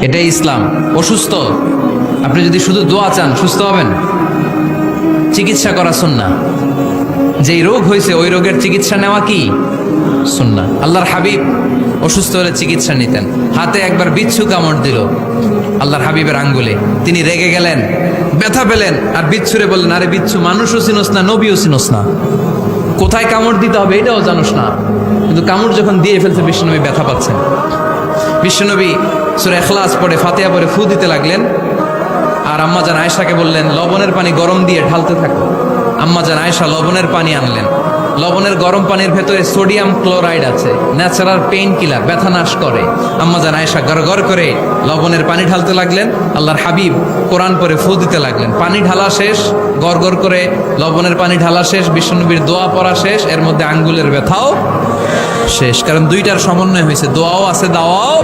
এটাই ইসলাম। অসুস্থ, আপনি যদি শুধু দোয়া চান সুস্থ হবেন। চিকিৎসা করা সুন্নাহ। যেই রোগ হয়েছে ওই রোগের চিকিৎসা নেওয়া কি সুন্নাহ। আল্লাহর হাবিব অসুস্থ হলে চিকিৎসা নিতেন। হাতে একবার বিচ্ছু কামড় দিল আল্লাহর হাবিবের আঙ্গুলে, তিনি রেগে গেলেন, ব্যথা পেলেন, আর বিচ্ছুরে বললেন, আরে বিচ্ছু, মানুষও চিনোস না, নবীও চিনোস না, কোথায় কামড় দিতে হবে এটাও জানোস না। কিন্তু কামড় যখন দিয়ে ফেলছে বিশ্বনবী ব্যথা পাচ্ছেন। বিশ্বনবী সূরা ইখলাস পড়ে ফাতিহা পড়ে ফু দিতে লাগলেন, আর আম্মাজান আয়েশাকে বললেন লবণের পানি গরম দিয়ে ঢালতে থাকো। আম্মাজান আয়েশা লবণের পানি আনলেন। লবণের গরম পানির ভেতরে সোডিয়াম ক্লোরাইড আছে, ন্যাচারাল পেইন কিলার, ব্যথা নাশ করে। আম্মাজান আয়েশা গড় করে লবণের পানি ঢালতে লাগলেন। আল্লাহর হাবিব কোরআন পরে ফু দিতে লাগলেন। পানি ঢালা শেষ, গড় করে লবণের পানি ঢালা শেষ, বিশ্বনবীর দোয়া পড়া শেষ, এর মধ্যে আঙ্গুলের ব্যথাও শেষ। কারণ দুইটার সমন্বয় হয়েছে, দোয়াও আছে, দাওয়াও